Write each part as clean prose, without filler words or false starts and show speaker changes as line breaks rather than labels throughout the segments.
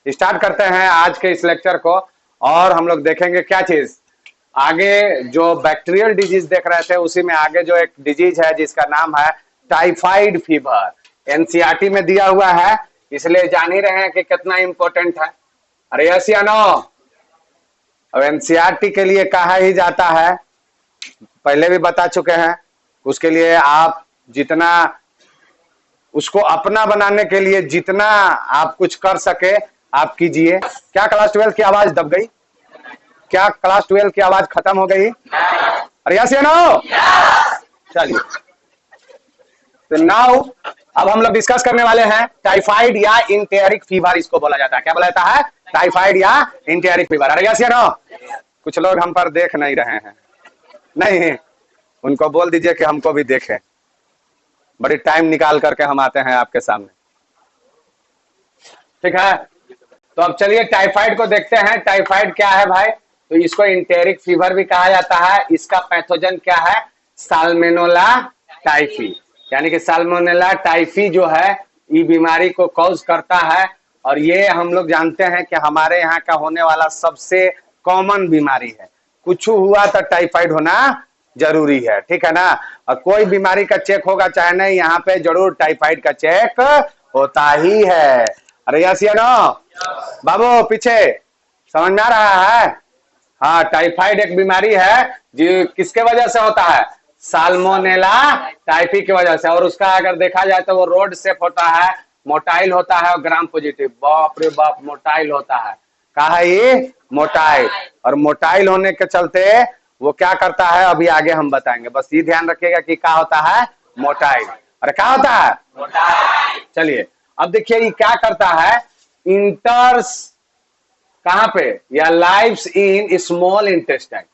Start करते हैं आज के इस लेक्चर को। और हम लोग देखेंगे क्या चीज आगे, जो बैक्टीरियल डिजीज देख रहे थे उसी में आगे जो एक डिजीज है जिसका नाम है टाइफाइड फीवर। एनसीईआरटी में दिया हुआ है, इसलिए जान ही रहे हैं कि कितना इंपॉर्टेंट है। अरे यस या नो? अब एनसीईआरटी के लिए कहा ही जाता है, पहले भी बता चुके हैं। उसके लिए आप जितना उसको अपना बनाने के लिए जितना आप कुछ कर सके आप कीजिए। क्या क्लास 12 की आवाज दब गई? क्या क्लास 12 की आवाज खत्म हो गई? अरे यस या नो? चलिए, तो नाउ अब हम लोग डिस्कस करने वाले हैं टाइफाइड या इंटेरिक फीवर। इसको बोला जाता है, क्या बोला जाता है? टाइफाइड या इंटेरिक फीवर। अरे यस या नो? कुछ लोग हम पर देख नहीं रहे हैं, नहीं, उनको बोल दीजिए कि हमको भी देखें। बड़ी टाइम निकाल करके हम आते हैं आपके सामने, ठीक है? तो अब चलिए टाइफाइड को देखते हैं। टाइफाइड क्या है भाई? तो इसको इंटेरिक फीवर भी कहा जाता है। इसका पैथोजन क्या है? साल्मोनेला टाइफी, यानी कि साल्मोनेला टाइफी जो है ये बीमारी को कॉज करता है। और ये हम लोग जानते हैं कि हमारे यहाँ का होने वाला सबसे कॉमन बीमारी है। कुछ हुआ तो टाइफाइड होना जरूरी है, ठीक है ना? और कोई बीमारी का चेक होगा चाहे नहीं, यहाँ पे जरूर टाइफाइड का चेक होता ही है। अरे यस या नो? बाबू पीछे समझ में आ रहा है? हाँ, टाइफाइड एक बीमारी है जो किसके वजह से होता है? साल्मोनेला टाइफी की वजह से। और उसका अगर देखा जाए तो वो रोड शेप होता है, मोटाइल होता है और ग्राम पॉजिटिव। बाप रे बाप, मोटाइल होता है। कहा है ये? मोटाइल। और मोटाइल होने के चलते वो क्या करता है अभी आगे हम बताएंगे, बस ये ध्यान रखिएगा कि क्या होता है? मोटाइल। अरे क्या होता है? मोटाइल। चलिए अब देखिए ये क्या करता है, इंटर्स कहां पे? या lives in small intestine.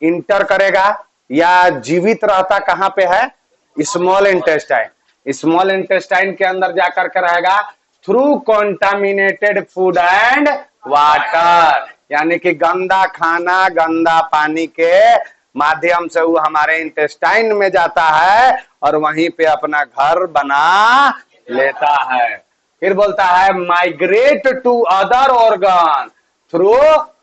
Inter करेगा या जीवित रहता कहां पे है? Small intestine. स्मॉल इंटेस्टाइन के अंदर जाकर के रहेगा through contaminated food and water, यानी कि गंदा खाना गंदा पानी के माध्यम से वो हमारे इंटेस्टाइन में जाता है और वहीं पे अपना घर बना लेता है। फिर बोलता है migrate to other organ through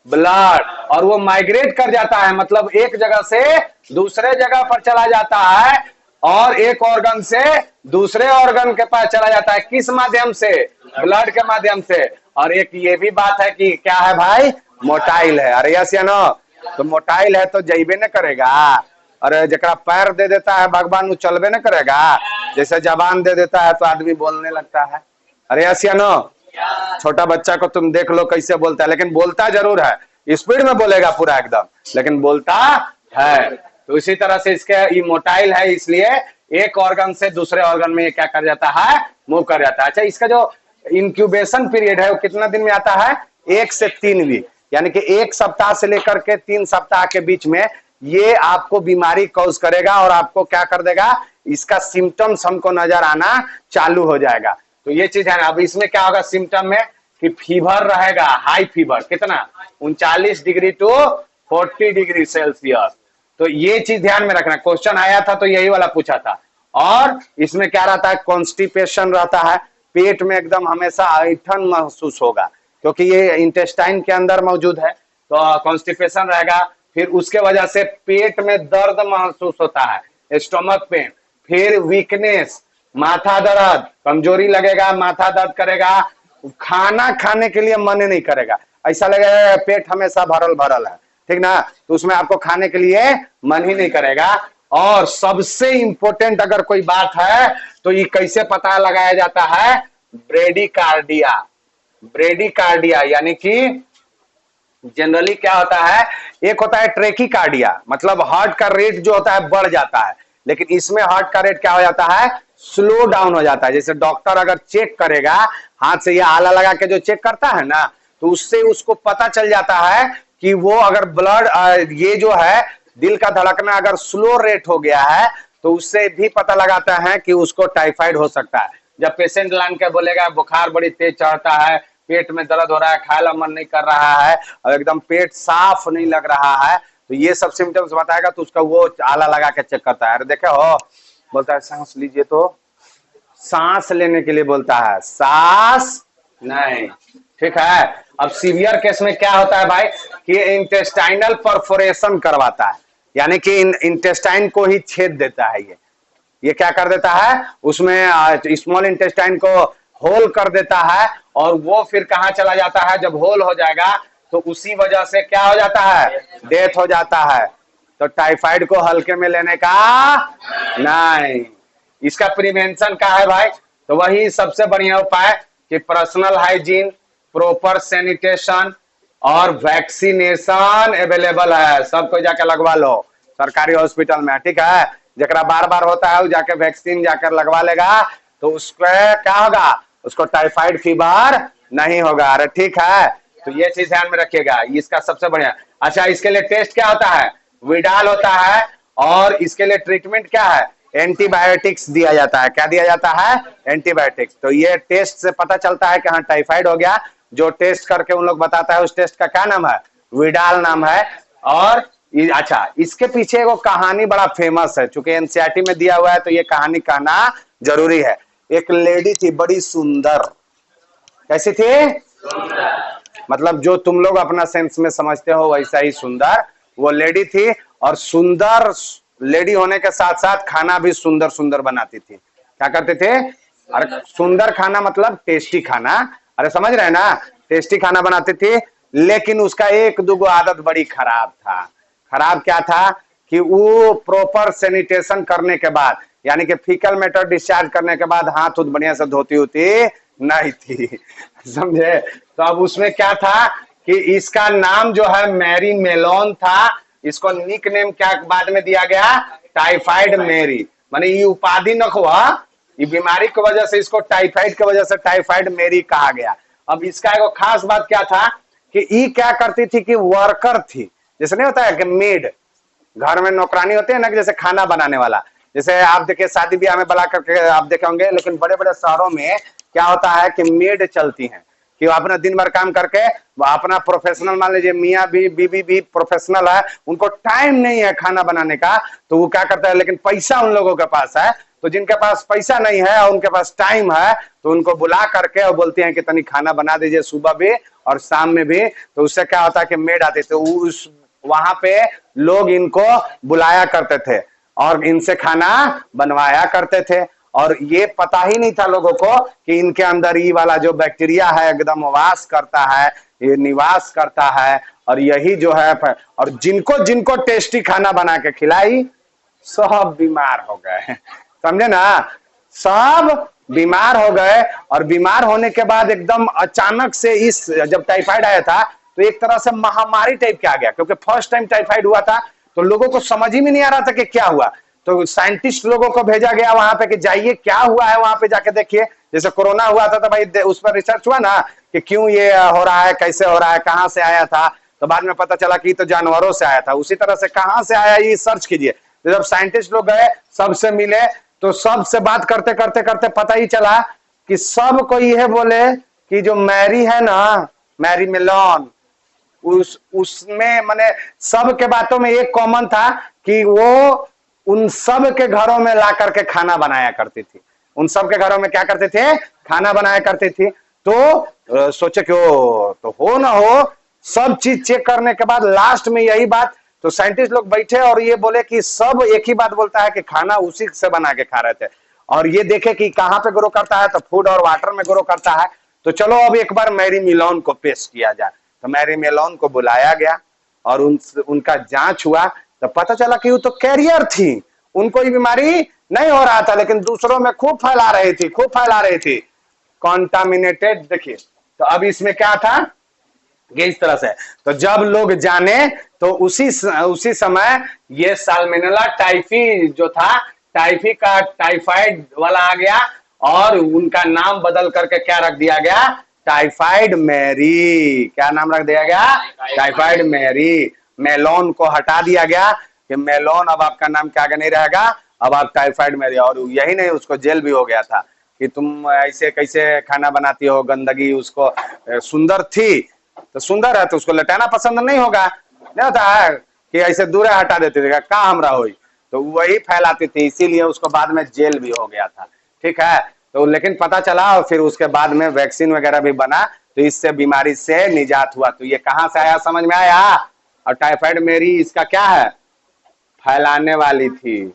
blood. और वो माइग्रेट कर जाता है, मतलब एक जगह से दूसरे जगह पर चला जाता है और एक ऑर्गन से दूसरे ऑर्गन के पास चला जाता है। किस माध्यम से? ब्लड के माध्यम से। और एक ये भी बात है कि क्या है भाई? मोटाइल है। अरे यस या नो? तो मोटाइल है तो जइबे न करेगा। और जरा पैर दे देता है भगवान वो चलबे न करेगा। जैसे जबान दे देता है तो आदमी बोलने लगता है। अरे यस या नो? छोटा बच्चा को तुम देख लो कैसे बोलता है, लेकिन बोलता जरूर है, स्पीड में बोलेगा पूरा एकदम, लेकिन बोलता है। तो इसी तरह से इसके ये मोटाइल है, इसलिए एक ऑर्गन से दूसरे ऑर्गन में ये क्या कर जाता है? मूव कर जाता है। अच्छा, इसका जो इंक्यूबेशन पीरियड है वो कितना दिन में आता है? 1 से 3 वीक, यानी कि 1 सप्ताह से लेकर के 3 सप्ताह के बीच में ये आपको बीमारी कॉज करेगा और आपको क्या कर देगा? इसका सिम्टम्स हमको नजर आना चालू हो जाएगा। तो ये चीज है ना। अब इसमें क्या होगा सिम्टम में कि फीवर रहेगा, हाई फीवर, कितना? 39 डिग्री टू 40 डिग्री सेल्सियस। तो ये चीज ध्यान में रखना, क्वेश्चन आया था तो यही वाला पूछा था। और इसमें क्या रहता है? कॉन्स्टिपेशन रहता है, पेट में एकदम हमेशा ऐंठन महसूस होगा क्योंकि ये इंटेस्टाइन के अंदर मौजूद है, तो कॉन्स्टिपेशन रहेगा। फिर उसके वजह से पेट में दर्द महसूस होता है, स्टोमक पेन। फिर वीकनेस, माथा दर्द, कमजोरी लगेगा, माथा दर्द करेगा, खाना खाने के लिए मन नहीं करेगा, ऐसा लगेगा पेट हमेशा भरल भरल है, ठीक ना? तो उसमें आपको खाने के लिए मन ही नहीं करेगा। और सबसे इंपॉर्टेंट अगर कोई बात है तो ये कैसे पता लगाया जाता है? ब्रेडिकार्डिया। ब्रेडिकार्डिया यानी कि जनरली क्या होता है, एक होता है ट्रेकिकार्डिया, मतलब हार्ट का रेट जो होता है बढ़ जाता है, लेकिन इसमें हार्ट का रेट क्या हो जाता है? स्लो डाउन हो जाता है। जैसे डॉक्टर अगर चेक करेगा हाथ से, ये आला लगा के जो चेक करता है ना, तो उससे उसको पता चल जाता है कि वो अगर ब्लड ये जो है दिल का धड़कना अगर स्लो रेट हो गया है तो उससे भी पता लगाता है कि उसको टाइफाइड हो सकता है। जब पेशेंट लान के बोलेगा बुखार बड़ी तेज चढ़ता है, पेट में दर्द हो रहा है, खाना मन नहीं कर रहा है और एकदम पेट साफ नहीं लग रहा है, तो ये सब सिम्टम्स बताएगा तो उसका वो आला लगा के चेक करता है। अरे देखे हो, बोलता है सांस लीजिए, तो सांस लेने के लिए बोलता है, सांस नहीं, ठीक है। अब सीवियर केस में क्या होता है भाई कि इंटेस्टाइनल परफोरेशन करवाता है, यानी कि इंटेस्टाइन को ही छेद देता है। ये क्या कर देता है, उसमें स्मॉल इंटेस्टाइन को होल कर देता है, और वो फिर कहाँ चला जाता है, जब होल हो जाएगा तो उसी वजह से क्या हो जाता है, डेथ हो जाता है। तो टाइफाइड को हल्के में लेने का नहीं। इसका प्रिवेंशन क्या है भाई, तो वही सबसे बढ़िया उपाय कि पर्सनल हाइजीन, प्रॉपर सैनिटेशन और वैक्सीनेशन अवेलेबल है, सबको जाके लगवा लो सरकारी हॉस्पिटल में, ठीक है। जरा बार बार होता है वो जाके वैक्सीन जाकर लगवा लेगा तो उसको क्या होगा, उसको टाइफाइड फीवर नहीं होगा। अरे ठीक है, तो ये चीज ध्यान में रखिएगा, इसका सबसे बढ़िया। अच्छा, इसके लिए टेस्ट क्या होता है, विडाल होता है, और इसके लिए ट्रीटमेंट क्या है, एंटीबायोटिक्स दिया जाता है। क्या दिया जाता है, एंटीबायोटिक्स। तो ये टेस्ट से पता चलता है कि हाँ टाइफाइड हो गया, जो टेस्ट करके उन लोग बताता है उस टेस्ट का क्या नाम है, विडाल नाम है। और अच्छा, इसके पीछे वो कहानी बड़ा फेमस है, चूंकि एनसीईआरटी में दिया हुआ है तो ये कहानी कहना जरूरी है। एक लेडी थी बड़ी सुंदर, कैसी थी, मतलब जो तुम लोग अपना सेंस में समझते हो वैसा ही सुंदर वो लेडी थी। और सुंदर लेडी होने के साथ साथ खाना भी सुंदर सुंदर बनाती थी। क्या करते थे, अरे सुंदर खाना मतलब टेस्टी खाना, अरे समझ रहे हैं ना, टेस्टी खाना बनाती थी। लेकिन उसका एक दुगो आदत बड़ी खराब था। खराब क्या था कि वो प्रॉपर सैनिटेशन करने के बाद, यानी कि फीकल मैटर डिस्चार्ज करने के बाद हाथ उथ बढ़िया से धोती होती नहीं थी, समझे। तो अब उसमें क्या था कि इसका नाम जो है मैरी मेलोन था। इसको निक नेम क्या बाद में दिया गया, टाइफाइड मैरी, माने ये उपाधि न हुआ, ये बीमारी की वजह से इसको टाइफाइड की वजह से टाइफाइड मैरी कहा गया। अब इसका एक खास बात क्या था कि ये क्या करती थी कि वर्कर थी, जैसे नहीं होता है कि मेड, घर में नौकरानी होते हैं ना, कि जैसे खाना बनाने वाला, जैसे आप देखिए शादी ब्याह में बुला करके आप देखे होंगे, लेकिन बड़े बड़े शहरों में क्या होता है कि मेड चलती हैं, कि वो अपना दिन भर काम करके अपना प्रोफेशनल, मान लीजिए मियाँ भी बीबी भी प्रोफेशनल है, उनको टाइम नहीं है खाना बनाने का, तो वो क्या करता है, लेकिन पैसा उन लोगों के पास है, तो जिनके पास पैसा नहीं है और उनके पास टाइम है तो उनको बुला करके और बोलते हैं कि तनी खाना बना दीजिए सुबह भी और शाम में भी। तो उससे क्या होता है कि मेड आते थे, उस वहां पे लोग इनको बुलाया करते थे और इनसे खाना बनवाया करते थे। और ये पता ही नहीं था लोगों को कि इनके अंदर ये वाला जो बैक्टीरिया है एकदम वास करता है, ये निवास करता है, और यही जो है, और जिनको जिनको टेस्टी खाना बना के खिलाई सब बीमार हो गए, समझे ना, सब बीमार हो गए। और बीमार होने के बाद एकदम अचानक से इस जब टाइफाइड आया था तो एक तरह से महामारी टाइप के आ गया, क्योंकि फर्स्ट टाइम टाइफाइड हुआ था तो लोगों को समझ ही में नहीं आ रहा था कि क्या हुआ। तो साइंटिस्ट लोगों को भेजा गया वहां पे कि जाइए क्या हुआ है वहां पे जाके देखिए। जैसे कोरोना हुआ था तो भाई उस पर रिसर्च हुआ ना कि क्यों ये हो रहा है, कैसे हो रहा है, कहाँ से आया था, तो बाद में पता चला कि तो जानवरों से आया था। उसी तरह से कहाँ से आया ये सर्च कीजिए। तो जब साइंटिस्ट लोग गए, सबसे मिले, तो सबसे बात करते करते करते पता ही चला कि सब को यह बोले कि जो मैरी है ना, मैरी मेलोन, उसमें माने सब के बातों में एक कॉमन था कि वो उन सब के घरों में ला करके खाना बनाया करती थी। उन सब के घरों में क्या करते थे, खाना बनाया करती थी। तो सोचे कि तो हो ना हो, सब चीज चेक करने के बाद लास्ट में यही बात, तो साइंटिस्ट लोग बैठे और ये बोले कि सब एक ही बात बोलता है कि खाना उसी से बना के खा रहे थे। और ये देखे कि कहाँ पे ग्रो करता है, तो फूड और वाटर में ग्रो करता है। तो चलो अब एक बार मैरी मेलोन को पेश किया जाए। तो मैरी मेलोन को बुलाया गया और उनका जांच हुआ तो पता चला कि वो तो कैरियर थी, उनको ये बीमारी नहीं हो रहा था, लेकिन दूसरों में खूब फैला रही थी, खूब फैला रही थी, कॉन्टामिनेटेड। देखिए तो अब इसमें क्या था कि इस तरह से, तो जब लोग जाने तो उसी समय ये साल्मोनेला टाइफी जो था, टाइफी का टाइफाइड वाला आ गया और उनका नाम बदल करके क्या रख दिया गया, टाइफाइड मैरी। क्या नाम रख दिया गया, टाइफाइड मैरी। मेलोन को हटा दिया गया कि मेलोन अब आपका नाम क्या नहीं रहेगा, अब आप टाइफाइड मैरी। और यही नहीं, उसको जेल भी हो गया था कि तुम ऐसे कैसे खाना बनाती हो, गंदगी। उसको सुंदर थी तो सुंदर है तो उसको लटाना पसंद नहीं होगा, नहीं होता है कि ऐसे दूर हटा देती थी, का हमरा हुई, तो वही फैलाती थी, इसीलिए उसको बाद में जेल भी हो गया था, ठीक है। तो लेकिन पता चला और फिर उसके बाद में वैक्सीन वगैरह भी बना तो इससे बीमारी से निजात हुआ। तो ये कहां से आया समझ में आया। और टाइफाइड मेरी इसका क्या है, फैलाने वाली थी।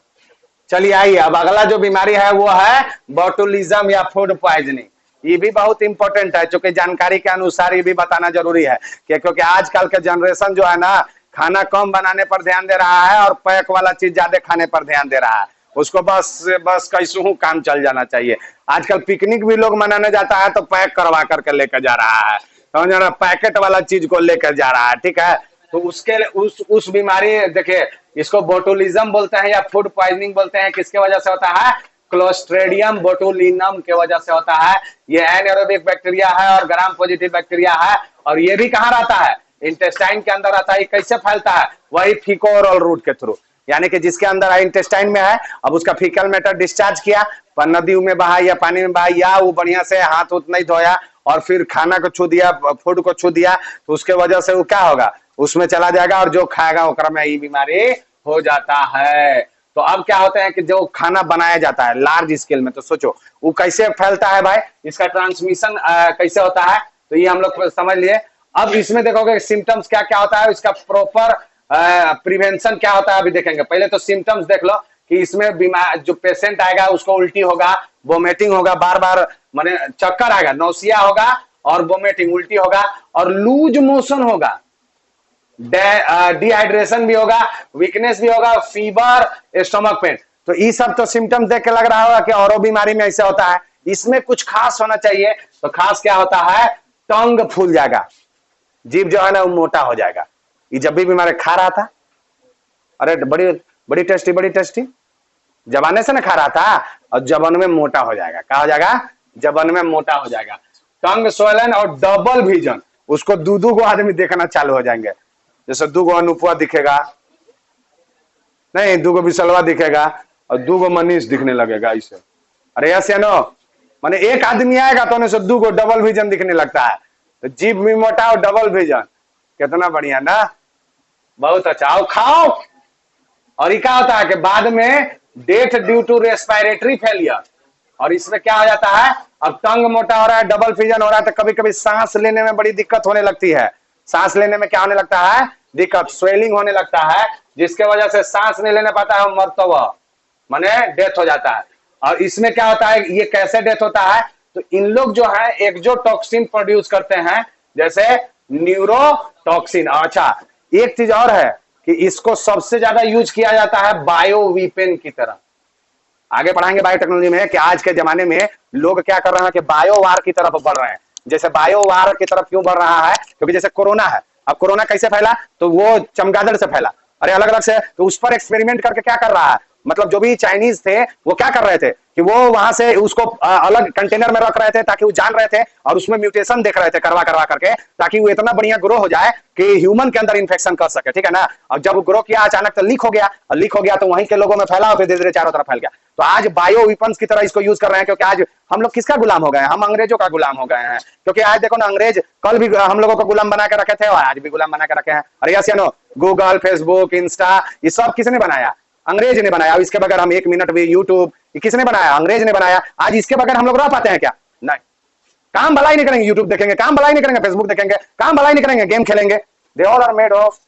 चलिए आइए अब अगला जो बीमारी है वो है बोटुलिज्म या फूड पॉइजनिंग। ये भी बहुत इंपॉर्टेंट है, क्योंकि जानकारी के अनुसार ये भी बताना जरूरी है कि क्योंकि आजकल के जनरेशन जो है ना खाना कम बनाने पर ध्यान दे रहा है और पैक वाला चीज ज्यादा खाने पर ध्यान दे रहा है। उसको बस कैसे हूँ काम चल जाना चाहिए। आजकल पिकनिक भी लोग मनाने जाता है तो पैक करवा करके लेकर जा रहा है, समझ रहे, पैकेट वाला चीज को लेकर जा रहा है, ठीक है। तो उसके उस बीमारी देखिए इसको बोटुलिज्म बोलते हैं या फूड पॉइजनिंग बोलते हैं। किसके वजह से होता है, क्लोस्ट्रेडियम बोटुलिनम के वजह से होता है। ये एनाएरोबिक बैक्टीरिया है और ग्राम पॉजिटिव बैक्टीरिया है, और ये भी कहाँ रहता है, इंटेस्टाइन के अंदर रहता है। कैसे फैलता है, वही फीको ओरल रूट के थ्रू, यानी कि जिसके अंदर इंटेस्टाइन में है, अब उसका फीकल मैटर डिस्चार्ज किया, पर नदी में बहा या पानी में बहा, या वो बढ़िया से हाथ उत नहीं धोया और फिर खाना को छू दिया, फूड को छू दिया, तो उसके वजह से वो क्या होगा, उसमें चला जाएगा और जो खाएगा ओकरा में ये बीमारी हो जाता है। तो अब क्या होता है कि जो खाना बनाया जाता है लार्ज स्केल में, तो सोचो वो कैसे फैलता है भाई, इसका ट्रांसमिशन कैसे होता है, तो ये हम लोग समझ लिए। अब इसमें देखोगे सिम्टम्स क्या क्या होता है, इसका प्रॉपर प्रिवेंशन क्या होता है अभी देखेंगे। पहले तो सिम्टम्स देख लो कि इसमें बीमार जो पेशेंट आएगा उसको उल्टी होगा, वोमिटिंग होगा, बार बार माने चक्कर आएगा, नौसिया होगा और वोमिटिंग उल्टी होगा, और लूज मोशन होगा, डिहाइड्रेशन भी होगा, वीकनेस भी होगा, फीवर, स्टमक पेन। तो ये सब तो सिम्टम्स देख के लग रहा होगा कि और बीमारी में ऐसा होता है। इसमें कुछ खास होना चाहिए, तो खास क्या होता है, टंग फूल जाएगा, जीभ जो है ना वो मोटा हो जाएगा। ये जब भी बीमारी खा रहा था, अरे बड़ी बड़ी टेस्टी जबाने से ना खा रहा था, और जबन में मोटा हो जाएगा। क्या हो जाएगा, जबन में मोटा हो जाएगा। टंग स्वेलन और डबल विजन, उसको दू को आदमी देखना चालू हो जाएंगे, जैसे 2 अनुपुआ दिखेगा, नहीं 2 बिसलवा दिखेगा और 2 मनीष दिखने लगेगा इसे। अरे ऐसे नो माने एक आदमी आएगा तो उन्हें 2 डबल विजन दिखने लगता है। तो जीभ भी मोटा और डबल विजन, कितना बढ़िया ना, बहुत अच्छा। आओ खाओ। और ये क्या होता है कि बाद में death due to respiratory failure, और इसमें क्या हो जाता है, अब टंग मोटा हो रहा है, डबल विजन हो रहा है, तो कभी कभी सांस लेने में बड़ी दिक्कत होने लगती है। सांस लेने में क्या होने लगता है, दिक्कत, स्वेलिंग होने लगता है, जिसके वजह से सांस नहीं लेने पाता है, मरता हुआ माने डेथ हो जाता है। और इसमें क्या होता है, ये कैसे डेथ होता है, तो इन लोग जो है एक्सोटॉक्सिन प्रोड्यूस करते हैं, जैसे न्यूरोटॉक्सिन। अच्छा एक चीज और है कि इसको सबसे ज्यादा यूज किया जाता है बायो वीपेन की तरह। आगे पढ़ाएंगे बायोटेक्नोलॉजी में कि आज के जमाने में लोग क्या कर रहे हैं कि बायो वार की तरफ बढ़ रहे हैं। जैसे बायो वार की तरफ क्यों बढ़ रहा है, क्योंकि जैसे कोरोना है, अब कोरोना कैसे फैला, तो वो चमगादड़ से फैला, अरे अलग अलग से, तो उस पर एक्सपेरिमेंट करके क्या कर रहा है, मतलब जो भी चाइनीज थे वो क्या कर रहे थे कि वो वहां से उसको अलग कंटेनर में रख रहे थे, ताकि वो जान रहे थे और उसमें म्यूटेशन देख रहे थे करवा करके, ताकि वो इतना बढ़िया ग्रो हो जाए कि ह्यूमन के अंदर इन्फेक्शन कर सके, ठीक है ना। और जब वो ग्रो किया अचानक तो लीक हो गया, और लीक हो गया तो वहीं के लोगों में फैला, फिर धीरे धीरे चारों तरफ फैल गया। तो आज बायो वेपन्स की तरह इसको यूज कर रहे हैं, क्योंकि आज हम लोग किसका गुलाम हो गए हैं, हम अंग्रेजों का गुलाम हो गए हैं। क्योंकि आज देखो ना, अंग्रेज कल भी हम लोगों को गुलाम बना के रखे थे और आज भी गुलाम बना के रखे हैं। अरे यस या नो, गूगल, फेसबुक, इंस्टा, ये सब किसने बनाया, अंग्रेज ने बनाया। इसके बगैर हम 1 मिनट भी, यूट्यूब, किसने बनाया, अंग्रेज ने बनाया। आज इसके बगैर हम लोग रह पाते हैं क्या, नहीं। काम भलाई नहीं करेंगे, यूट्यूब देखेंगे, काम भलाई नहीं करेंगे, फेसबुक देखेंगे, काम भलाई नहीं करेंगे, गेम खेलेंगे, they all are made of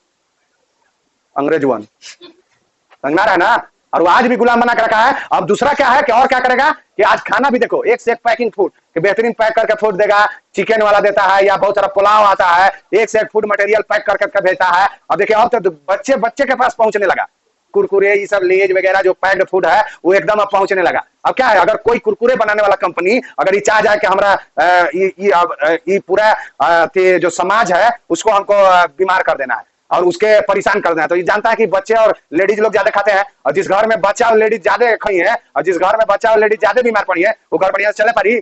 अंग्रेज वन, समझ रहा है ना। और वो आज भी गुलाम बना के रखा है। अब दूसरा क्या है कि और क्या करेगा कि आज खाना भी देखो, एक से एक पैकिंग फूड, कि बेहतरीन पैक करके फूड देगा, चिकन वाला देता है, या बहुत सारा पुलाव आता है, एक से एक फूड मटेरियल पैक करके भेजता है। अब देखिए अब तो बच्चे के पास पहुंचने लगा, कुरकुरे, ये सब लेज वगैरह जो पैक्ड फूड है वो एकदम अब पहुंचने लगा। अब क्या है, अगर कोई कुरकुरे बनाने वाला कंपनी अगर ये चाह जाए कि हमारा ये पूरा जो समाज है उसको हमको बीमार कर देना है और उसके परेशान कर देना है, तो ये जानता है कि बच्चे और लेडीज लोग ज्यादा खाते हैं, और जिस घर में बच्चा और लेडीज ज्यादा खाई है, और जिस घर में बच्चा और लेडीज ज्यादा बीमार पड़ी है, वो घर बढ़िया से चले पारी।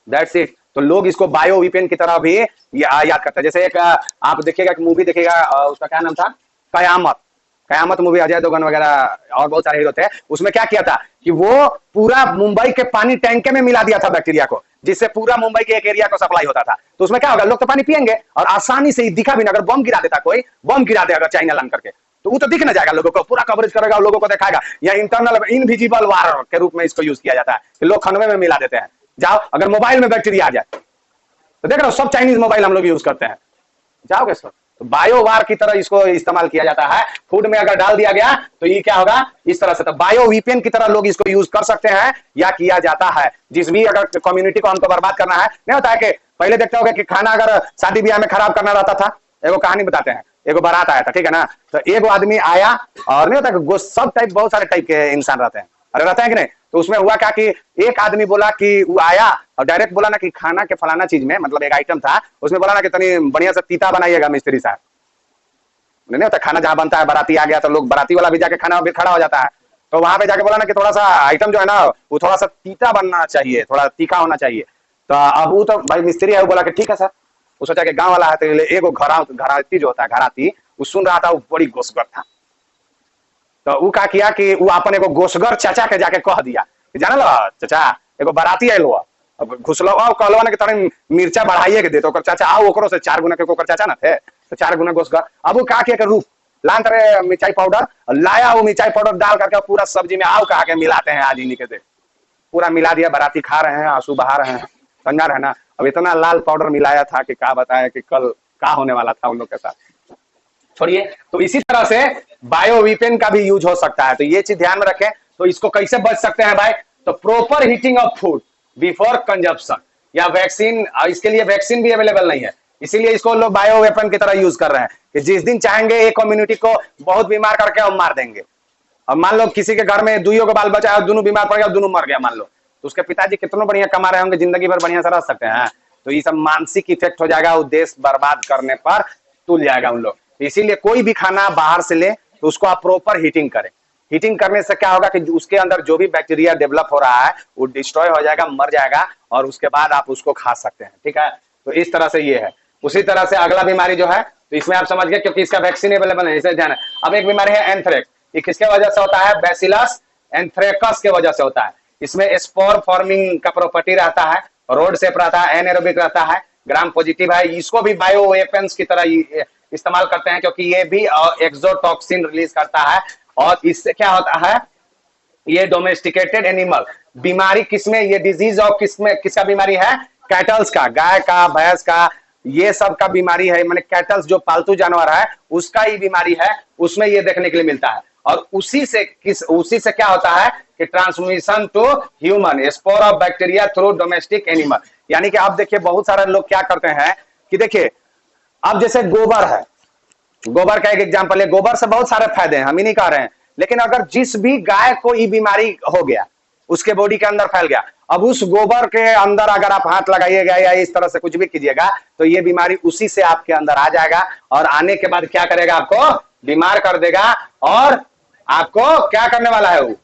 That's it. तो लोग इसको बायो वीपेन की तरह भी याद करते हैं। जैसे एक आप देखिएगा, मूवी देखिएगा, उसका क्या नाम था, कयामत मूवी, अजय देवगन वगैरह और बहुत सारे हीरो थे। उसमें क्या किया था कि वो पूरा मुंबई के पानी टैंके में मिला दिया था बैक्टीरिया को, जिससे पूरा मुंबई के एक एरिया को सप्लाई होता था। तो उसमें क्या होगा, लोग तो पानी पियेंगे और आसानी से दिखा भी ना, अगर बम गिरा देता, कोई बम गिरा दे अगर चाइना लैंड करके, तो वो तो दिख ना जाएगा, लोगों को पूरा कवरेज करेगा, लोगों को दिखाएगा। या इंटरनल इनविजिबल वार के रूप में इसको यूज किया जाता है कि लोग खनवे में मिला देते हैं। जाओ अगर मोबाइल में बैक्टीरिया आ जाए तो देख रहे हो सब चाइनीज मोबाइल हम लोग यूज करते हैं, जाओगे सर। तो बायोवार की तरह इसको इस्तेमाल किया जाता है। फूड में अगर डाल दिया गया तो ये क्या होगा इस तरह से, तो बायो वीपीएन की तरह लोग इसको यूज कर सकते हैं या किया जाता है। जिस भी अगर कम्युनिटी को हमको बर्बाद करना है, नहीं होता है कि पहले देखते होगा कि खाना अगर शादी ब्याह में खराब करना रहता था, एगो कहानी बताते हैं, एगो बारात आया था, ठीक है ना, तो एगो आदमी आया और नहीं होता कि सब टाइप बहुत सारे टाइप के इंसान रहते हैं, अरे रहते हैं कि नहीं। तो उसमें हुआ क्या कि एक आदमी बोला कि वो आया और डायरेक्ट बोला ना कि खाना के फलाना चीज में, मतलब एक आइटम था, उसमें बोला ना कि तनी बढ़िया से तीता बनाइएगा मिस्त्री साहब। नहीं होता खाना जहां बनता है, बाराती आ गया तो लोग बाराती वाला भी जाके खाना भी खड़ा हो जाता है, तो वहां पे जाके बोला ना कि थोड़ा सा आइटम जो है ना वो थोड़ा सा तीता बनना चाहिए, थोड़ा तीखा होना चाहिए। तो अब वो तो भाई मिस्त्री है, वो बोला कि ठीक है सर। वो सोचा कि गांव वाला है, तो एगो घराती जो होता है, घराती वो सुन रहा था, वो बड़ी गोशगर था। तो वो क्या किया कि वो अपन एगो गोशगर चाचा के जाके कह दिया, जाना लो चाचा एगो बाराती आयल हुआ, घुसलो कहलो ना कि तनी मिर्चा बढ़ाइए के दे, तो चाचा आओ ओकरो से 4 गुना के ओकर चाचा ना थे, तो 4 गुना गोशगर। अब वो क्या किया कि रूप लान तरह मिर्चाई पाउडर लाया, वो मिर्चाई पाउडर डाल करके पूरा सब्जी में आओ कहा के मिलाते हैं आज इन्हीं के से पूरा मिला दिया। बाराती खा रहे हैं, आंसू बहा रहे हैं, समझा रहे ना। अब इतना लाल पाउडर मिलाया था कि क्या बताया कि कल क्या होने वाला था उन लोग के साथ, छोड़िए। तो इसी तरह से बायो वीपेन का भी यूज हो सकता है, तो ये चीज ध्यान में रखें। तो इसको कैसे बच सकते हैं भाई, तो proper heating of food before consumption, या वैक्सीन, इसके लिए वैक्सीन भी अवेलेबल नहीं है, इसीलिए इसको लोग बायो वेपन की तरह यूज कर रहे हैं कि जिस दिन चाहेंगे एक कम्युनिटी को बहुत बीमार करके और मार देंगे। अब मान लो किसी के घर में दुइयों का बाल बचा है, दोनों बीमार पड़ गया, दोनों मर गया मान लो, तो उसके पिताजी कितना बढ़िया कमा रहे होंगे, जिंदगी भर बढ़िया से रह सकते हैं। तो ये सब मानसिक इफेक्ट हो जाएगा, वो देश बर्बाद करने पर तुल जाएगा उन लोग। इसीलिए कोई भी खाना बाहर से ले तो उसको आप प्रॉपर हीटिंग करें। हीटिंग करने से क्या होगा कि उसके अंदर जो भी बैक्टीरिया डेवलप हो रहा है वो डिस्ट्रॉय हो जाएगा, मर जाएगा, और उसके बाद आप उसको खा सकते हैं, ठीक है। तो इस तरह से ये है। उसी तरह से अगला बीमारी जो है, तो इसमें आप समझ गए क्योंकि इसका वैक्सीन अवेलेबल है, इसे ध्यान है। अब एक बीमारी है एंथ्रेक्स, ये किसके वजह से होता है, बैसिलस एंथ्रेकस के वजह से होता है। इसमें स्पोर फॉर्मिंग का प्रॉपर्टी रहता है, रोड शेप रहता है, एनएरोबिक रहता है, ग्राम पॉजिटिव है। इसको भी बायो वेपन्स की तरह इस्तेमाल करते हैं क्योंकि ये भी एक्सोटॉक्सिन रिलीज करता है, और इससे क्या होता है, ये डोमेस्टिकेटेड एनिमल बीमारी किसमें, ये डिजीज ऑफ किसमें, किसका बीमारी है, कैटल्स का, गाय का, भैंस का, ये सब का बीमारी है। माने कैटल्स जो पालतू जानवर है उसका ही बीमारी है, उसमें ये देखने के लिए मिलता है। और उसी से क्या होता है कि transmission to human, spore of bacteria through domestic animal. यानी कि आप देखिए बहुत सारे लोग क्या करते हैं कि देखिए अब जैसे गोबर है, गोबर का एक एग्जांपल है, गोबर से बहुत सारे फायदे हैं, हम ही नहीं कह रहे हैं, लेकिन अगर जिस भी गाय को ये बीमारी हो गया, उसके बॉडी के अंदर फैल गया, अब उस गोबर के अंदर अगर आप हाथ लगाइएगा या इस तरह से कुछ भी कीजिएगा तो ये बीमारी उसी से आपके अंदर आ जाएगा, और आने के बाद क्या करेगा, आपको बीमार कर देगा, और आपको क्या करने वाला है वो।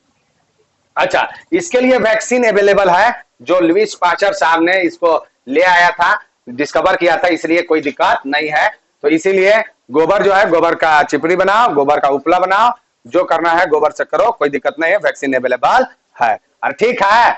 अच्छा, इसके लिए वैक्सीन अवेलेबल है, जो लुईस पास्चर साहब ने इसको ले आया था, डिस्कवर किया था, इसलिए कोई दिक्कत नहीं है। तो इसीलिए गोबर जो है, गोबर का चिपड़ी बनाओ, गोबर का उपला बनाओ, जो करना है गोबर से करो, कोई दिक्कत नहीं है, वैक्सीन अवेलेबल है। अरे ठीक है,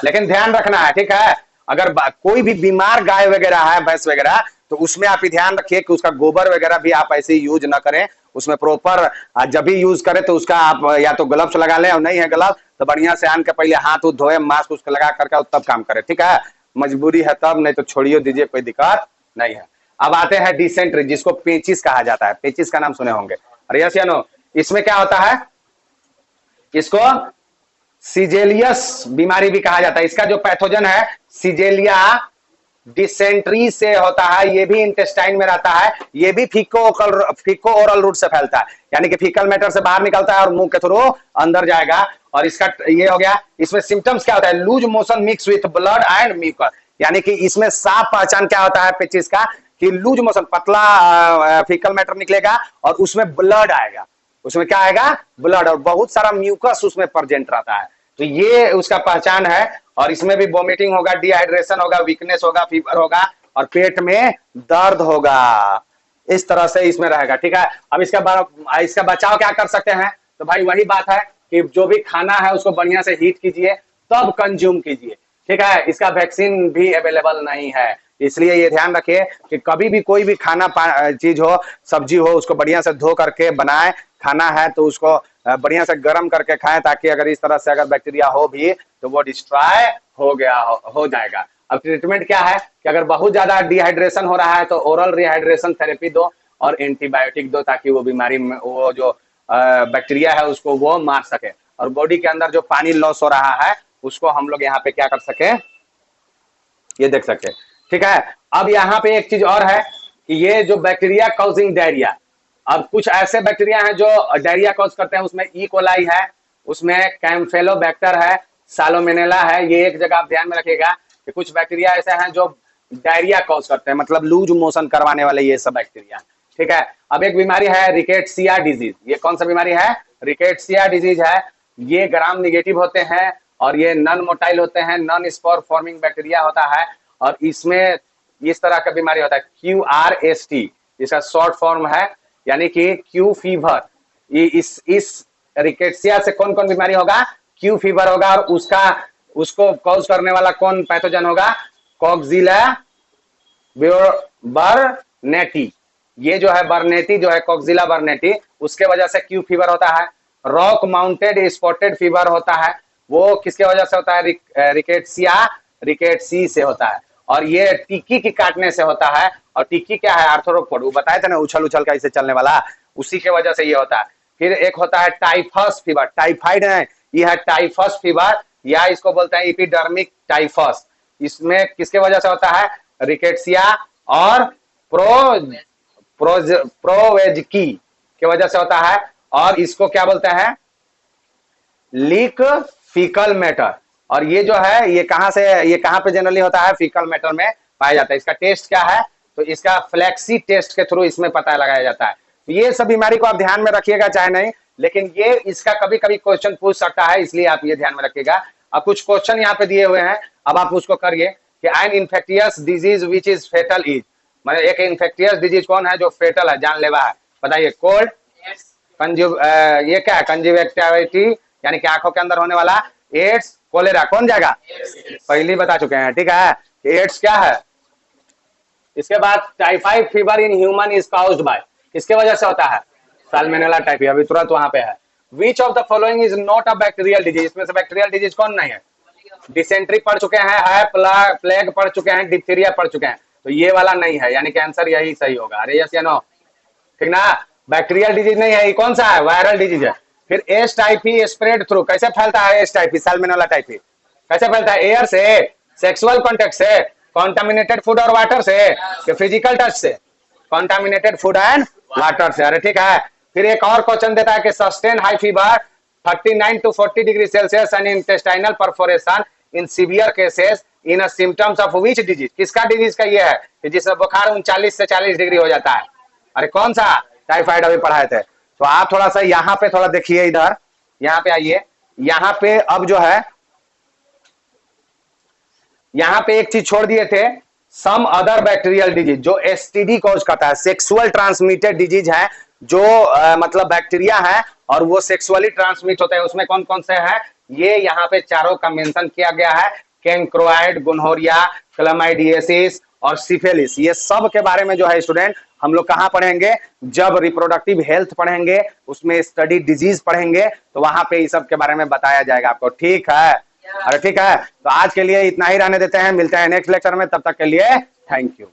लेकिन ध्यान रखना है, ठीक है। अगर कोई भी बीमार गाय वगैरह है, भैंस वगैरह, तो उसमें आप ध्यान रखिए कि उसका गोबर वगैरह भी आप ऐसे यूज ना करें, उसमें प्रॉपर जब भी यूज करें तो उसका आप या तो ग्लव्स लगा लें, और नहीं है ग्लव्स तो बढ़िया से आन के पहले हाथ उठ धोए, मास्क उसको लगा करके तब काम करें, ठीक है। मजबूरी है तब, नहीं तो छोड़िए दीजिए, कोई दिक्कत नहीं है। अब आते हैं डिसेंट्री, जिसको पेचिस कहा जाता है, पेचिस का नाम सुने होंगे, अरे यस या नो। इसमें क्या होता है, इसको सीजेलियस बीमारी भी कहा जाता है। इसका जो पैथोजन है सीजेलिया डिसेंट्री से होता है, ये भी इंटेस्टाइन में रहता है, ये भी फीको ओरल रूट से फैलता है, यानी कि फीकल मैटर से बाहर निकलता है और मुंह के थ्रू अंदर जाएगा। और इसका ये हो गया, इसमें सिम्टम्स क्या होता है, loose motion mix with blood and mucus, यानी कि इसमें साफ पहचान क्या होता है पेचिस का, कि लूज मोशन, पतला फीकल मैटर निकलेगा और उसमें ब्लड आएगा, उसमें क्या आएगा, ब्लड, और बहुत सारा म्यूकस उसमें प्रेजेंट रहता है। तो ये उसका पहचान है। और इसमें भी वोमिटिंग होगा, डिहाइड्रेशन होगा, वीकनेस होगा, फीवर होगा, और पेट में दर्द होगा, इस तरह से इसमें रहेगा, ठीक है। अब इसका बचाव क्या कर सकते हैं, तो भाई वही बात है कि जो भी खाना है उसको बढ़िया से हीट कीजिए, तब कंज्यूम कीजिए, ठीक है। इसका वैक्सीन भी अवेलेबल नहीं है, इसलिए ये ध्यान रखिए कि कभी भी कोई भी खाना चीज हो, सब्जी हो, उसको बढ़िया से धो करके बनाए, खाना है तो उसको बढ़िया से गर्म करके खाएं, ताकि अगर इस तरह से अगर बैक्टीरिया हो भी तो वो डिस्ट्रॉय हो जाएगा। अब ट्रीटमेंट क्या है कि अगर बहुत ज्यादा डिहाइड्रेशन हो रहा है तो ओरल रिहाइड्रेशन थेरेपी दो और एंटीबायोटिक दो, ताकि वो बीमारी में वो जो बैक्टीरिया है उसको वो मार सके, और बॉडी के अंदर जो पानी लॉस हो रहा है उसको हम लोग यहाँ पे क्या कर सके, ये देख सकते हैं। ठीक है, अब यहाँ पे एक चीज और है कि ये जो बैक्टीरिया कॉजिंग डायरिया, अब कुछ ऐसे बैक्टीरिया हैं जो डायरिया कॉज करते हैं, उसमें ई कोलाई है, उसमें कैम्फेलोबैक्टर है, सालोमेनेला है। ये एक जगह आप ध्यान में रखिएगा कि कुछ बैक्टीरिया ऐसे हैं जो डायरिया कॉज करते हैं, मतलब लूज मोशन करवाने वाले ये सब बैक्टीरिया। ठीक है, अब एक बीमारी है रिकेट्सिया डिजीज। ये कौन सा बीमारी है? रिकेट्सिया डिजीज है। ये ग्राम निगेटिव होते हैं और ये नॉन मोटाइल होते हैं, नॉन स्पोर फॉर्मिंग बैक्टीरिया होता है, और इसमें इस तरह का बीमारी होता है QRST, इसका शॉर्ट फॉर्म है, यानी कि क्यू फीवर। इस रिकेट्सिया से कौन कौन बीमारी होगा? क्यू फीवर होगा, और उसको कॉज करने वाला कौन पैथोजन होगा? कॉक्सिला बर्नेटी। ये जो है बर्नेटी जो है कॉक्सिला बर्नेटी, उसके वजह से क्यू फीवर होता है। रॉक माउंटेड स्पॉटेड फीवर होता है, वो किसके वजह से होता है? रिकेट्सी से होता है, और ये टिक्की की काटने से होता है। और टिक्की क्या है? आर्थ्रोपोड, वो बताया था ना, उछल उछल का इसे चलने वाला, उसी के वजह से ये होता है। फिर एक होता है टाइफस फीवर, टाइफाइड है, ये है टाइफस फीवर, या इसको बोलते हैं एपिडर्मिक टाइफस। इसमें किसके वजह से होता है? रिकेट्सिया और प्रोवेजकी की वजह से होता है, और इसको क्या बोलते हैं? Leak faecal matter. और ये जो है ये कहां से, ये कहां पे जनरली होता है? फीकल मैटर में पाया जाता है। इसका टेस्ट क्या है? तो इसका फ्लैक्सी टेस्ट के थ्रू इसमें पता लगाया जाता है। ये सब बीमारी को आप ध्यान में रखिएगा चाहे नहीं, लेकिन ये इसका कभी कभी क्वेश्चन पूछ सकता है, इसलिए आप ये ध्यान में रखिएगा। अब कुछ क्वेश्चन यहाँ पे दिए हुए हैं, अब आप उसको करिए कि an infectious disease which is fatal is, मतलब एक इन्फेक्टियस डिजीज कौन है जो फेटल है, जानलेवा है? बताइए। कोल्ड, ये क्या है? कंजक्टिविटी यानी कि आंखों के अंदर होने वाला। एड्स, कोलेरा, कौन जाएगा? पहले बता चुके हैं। ठीक है, एड्स क्या है? इसके बाद typhoid fever in human is caused bye, किसके वजह से होता है? साल्मोनेला टाइफी, अभी तुरंत वहां पे है। Which of the following is not a bacterial disease, इसमें से बैक्टीरियल डिजीज कौन नहीं है? डिसेंट्री पढ़ चुके हैं, प्लेग पढ़ चुके हैं, डिप्थीरिया पढ़ चुके हैं, तो ये वाला नहीं है, यानी कि आंसर यही सही होगा। अरे यस या नो? ठीक ना, बैक्टीरियल डिजीज नहीं है, ये कौन सा है? वायरल डिजीज है। फिर एस टाइफी स्प्रेड थ्रू, कैसे फैलता है एस टाइफी? साल्मोनेला टाइफी कैसे फैलता है? एयर से, सेक्सुअल कॉन्टेक्ट से, कॉन्टामिनेटेड फूड और वाटर से, कि फिजिकल टच से? कॉन्टामिनेटेड फूड एंड वाटर से। अरे ठीक है, फिर एक और क्वेश्चन देता है कि sustain high fever 39 to 40 degree Celsius and intestinal perforation in severe cases in a symptoms of which disease, किसका डिजीज का ये है कि जिसमें बुखार 39 से 40 डिग्री हो जाता है? अरे कौन सा? टाइफाइड अभी पढ़ाए थे। तो आप थोड़ा सा यहाँ पे थोड़ा देखिए, इधर यहाँ पे आइए, यहाँ पे अब जो है यहाँ पे एक चीज छोड़ दिए थे, सम अदर बैक्टीरियल डिजीज, जो एसटीडी कॉज करता है, सेक्सुअल ट्रांसमिटेड डिजीज है, जो मतलब बैक्टीरिया है और वो सेक्सुअली ट्रांसमिट होता है। उसमें कौन कौन से है? ये यहाँ पे चारों का मेंशन किया गया है, कैंक्रोइड, गोनोरिया, क्लमाइडियसिस और सिफिलिस। ये सब के बारे में जो है स्टूडेंट हम लोग कहाँ पढ़ेंगे? जब रिप्रोडक्टिव हेल्थ पढ़ेंगे, उसमें स्टडी डिजीज पढ़ेंगे, तो वहां पे इस सब के बारे में बताया जाएगा आपको। ठीक है? अरे ठीक है, तो आज के लिए इतना ही रहने देते हैं, मिलते हैं नेक्स्ट लेक्चर में, तब तक के लिए थैंक यू।